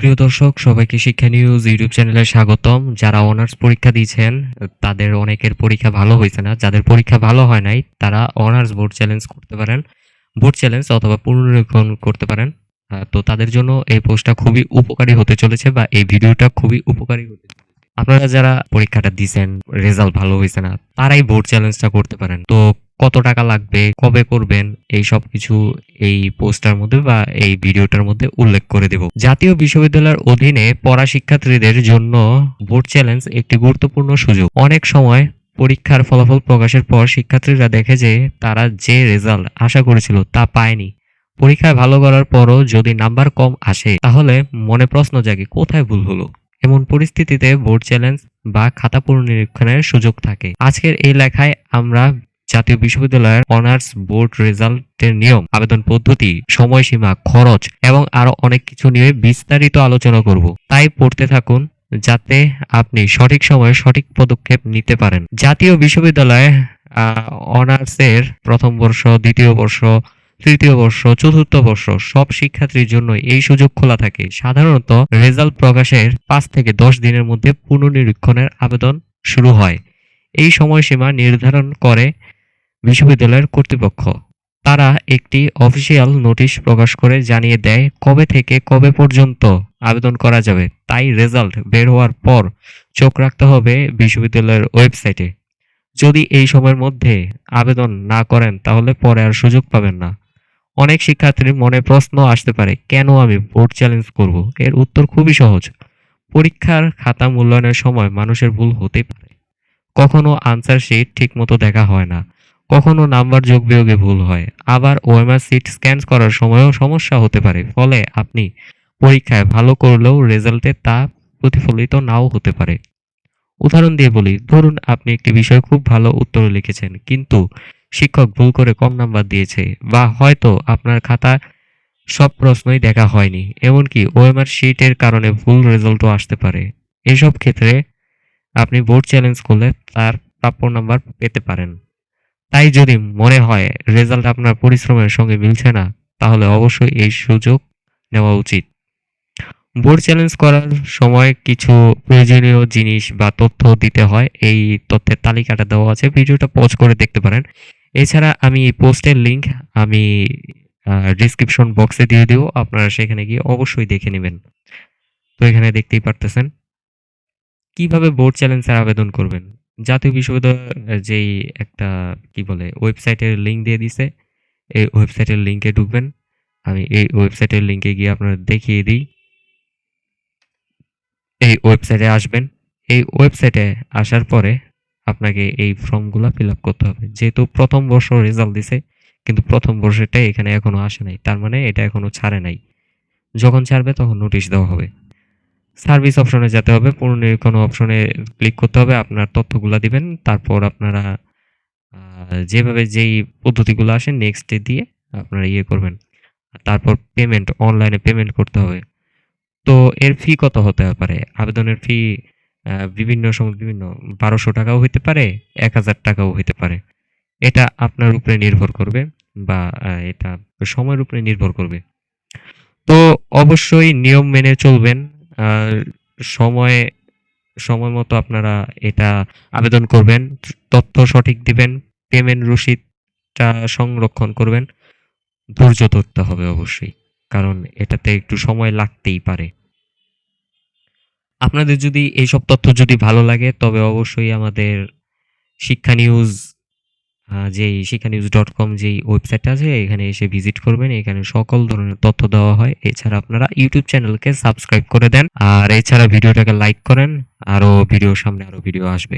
প্রিয় দর্শক, সবাইকে শিক্ষা নিউজ ইউটিউব চ্যানেলে স্বাগতম। যারা অনার্স পরীক্ষা দিয়েছেন তাদের অনেকের পরীক্ষা ভালো হয়েছে না। যাদের পরীক্ষা ভালো হয় নাই তারা অনার্স বোর্ড চ্যালেঞ্জ করতে পারেন, বোর্ড চ্যালেঞ্জ অথবা পুনর্নিরীক্ষণ করতে পারেন। তো তাদের জন্য এই পোস্টটা খুবই উপকারী হতে চলেছে বা এই ভিডিওটা খুবই উপকারী হতে চলেছে। আপনারা যারা পরীক্ষাটা দিয়েছেন, রেজাল্ট ভালো হয়েছে না, তারাই বোর্ড চ্যালেঞ্জটা করতে পারেন। তো কত টাকা লাগবে, কবে করবেন, এই সব কিছু এই পোস্টার মধ্যে বা এই ভিডিওটার মধ্যে উল্লেখ করে দেব। জাতীয় বিশ্ববিদ্যালয়ের অধীনে পড়া শিক্ষার্থীদের জন্য বোর্ড চ্যালেঞ্জ একটি গুরুত্বপূর্ণ সুযোগ। অনেক সময় পরীক্ষার ফলাফল প্রকাশের পর শিক্ষার্থীরা দেখে যে তারা যে রেজাল্ট আশা করেছিল তা পায়নি। পরীক্ষায় ভালো করার পরও যদি নাম্বার কম আসে তাহলে মনে প্রশ্ন জাগে, কোথায় ভুল হলো। এমন পরিস্থিতিতে বোর্ড চ্যালেঞ্জ বা খাতা পুনর্নিরীক্ষণের সুযোগ থাকে। আজকের এই লেখায় আমরা জাতীয় বিশ্ববিদ্যালয়ের অনার্স বোর্ড রেজাল্টের নিয়ম, আবেদন পদ্ধতি, সময়সীমা, খরচ এবং আরো অনেক কিছু নিয়ে বিস্তারিত আলোচনা করব। তাই পড়তে থাকুন যাতে আপনি সঠিক সময়ে সঠিক পদক্ষেপ নিতে পারেন। জাতীয় বিশ্ববিদ্যালয়ে অনার্সের প্রথম বর্ষ, দ্বিতীয় বর্ষ, তৃতীয় বর্ষ, চতুর্থ বর্ষ সব শিক্ষার্থীর জন্য এই সুযোগ খোলা থাকে। সাধারণত রেজাল্ট প্রকাশের 5 থেকে 10 দিনের মধ্যে পুনর্নিরীক্ষণের আবেদন শুরু হয়। এই সময়সীমা নির্ধারণ করে বিশ্ববিদ্যালয়ের কর্তৃপক্ষ। তারা একটি অফিসিয়াল নোটিশ প্রকাশ করে জানিয়ে দেয় কবে থেকে কবে পর্যন্ত আবেদন করা যাবে। তাই রেজাল্ট বের হওয়ার পর চোখ রাখতে হবে বিশ্ববিদ্যালয়ের ওয়েবসাইটে। যদি এই সময়ের মধ্যে আবেদন না করেন তাহলে পরে আর সুযোগ পাবেন না। অনেক শিক্ষার্থীর মনে প্রশ্ন আসতে পারে, কেন আমি বোর্ড চ্যালেঞ্জ করব? এর উত্তর খুবই সহজ। পরীক্ষার খাতা মূল্যায়নের সময় মানুষের ভুল হতেই পারে। কখনো আনসার শিট ঠিকমতো দেখা হয় না, কখনো নাম্বার যোগ বিয়োগে ভুল হয়, আবার ওএমআর শিট স্ক্যান করার সময়ও সমস্যা হতে পারে। ফলে আপনি পরীক্ষায় ভালো করলেও রেজাল্টে তা প্রতিফলিত নাও হতে পারে। উদাহরণ দিয়ে বলি, ধরুন আপনি একটি বিষয়ে খুব ভালো উত্তর লিখেছেন কিন্তু শিক্ষক ভুল করে কম নাম্বার দিয়েছে, বা হয়তো আপনার খাতা সব প্রশ্নই দেখা হয়নি, এমনকি ওএমআর শিটের কারণে ভুল রেজাল্টও আসতে পারে। এসব ক্ষেত্রে আপনি বোর্ড চ্যালেঞ্জ করলে তার প্রাপ্য নাম্বার পেতে পারেন। তাই যদি মনে হয় রেজাল্ট আপনার পরিশ্রমের সঙ্গে মিলছে না, তাহলে অবশ্যই এই সুযোগ নেওয়া উচিত। বোর্ড চ্যালেঞ্জ করার সময় কিছু প্রয়োজনীয় জিনিস বা তথ্য দিতে হয়। এই তথ্যের তালিকাটা দেওয়া আছে, ভিডিওটা পজ করে দেখতে পারেন। এছাড়া আমি এই পোস্টের লিংক আমি ডিসক্রিপশন বক্সে দিয়ে দেব, আপনারা সেখানে গিয়ে অবশ্যই দেখে নেবেন। তো এখানে দেখতেই পারতেছেন কিভাবে বোর্ড চ্যালেঞ্জের আবেদন করবেন। জাতীয় বিশ্ববিদ্যালয়ের যেই একটা কি বলে ওয়েবসাইটের লিংক দিয়ে দিছে, এই ওয়েবসাইটের লিংকে ঢুকবেন। আমি এই ওয়েবসাইটের লিংকে গিয়ে আপনাদের দেখিয়ে দিই। এই ওয়েবসাইটে আসবেন। এই ওয়েবসাইটে আসার পরে আপনাকে এই ফর্মগুলো ফিল আপ করতে হবে। যেহেতু প্রথম বর্ষ রেজাল্ট দিছে কিন্তু প্রথম বর্ষেরটা এখানে এখনো আসে নাই, তার মানে এটা এখনো ছাড়ে নাই। যখন ছাড়বে তখন নোটিশ দেওয়া হবে। সার্ভিস অপশনে যেতে হবে, পুনর্নিরীক্ষণ অপশনে ক্লিক করতে হবে, আপনার তথ্যগুলো দিবেন। তারপর আপনারা যেভাবে যেই পদ্ধতিগুলো আসে নেক্সটে দিয়ে আপনারা ইয়ে করবেন। তারপর পেমেন্ট, অনলাইনে পেমেন্ট করতে হবে। তো এর ফি কত হতে পারে? আবেদনের ফি বিভিন্ন সময় বিভিন্ন 1200 টাকাও হইতে পারে, 1000 টাকাও হইতে পারে। এটা আপনার উপরে নির্ভর করবে বা এটা সময়ের উপরে নির্ভর করবে। তো অবশ্যই নিয়ম মেনে চলবেন। আর সময় সময় মতো আপনারা এটা আবেদন করবেন, তথ্য সঠিক দিবেন, পেমেন্ট রসিদটা সংরক্ষণ করবেন। ধৈর্য ধরতে হবে অবশ্যই, কারণ এটাতে একটু সময় লাগতেই পারে। আপনাদের যদি এইসব তথ্য যদি ভালো লাগে তবে অবশ্যই আমাদের শিক্ষা নিউজ যেই শিক্ষানিউজ.com যেই ওয়েবসাইটটা আছে এখানে এসে ভিজিট করবেন। এখানে সকল ধরনের তথ্য দেওয়া হয়। এছাড়া আপনারা ইউটিউব চ্যানেলকে সাবস্ক্রাইব করে দেন, আর এছাড়া ভিডিওটাকে লাইক করেন। আরো ভিডিও সামনে আরো ভিডিও আসবে।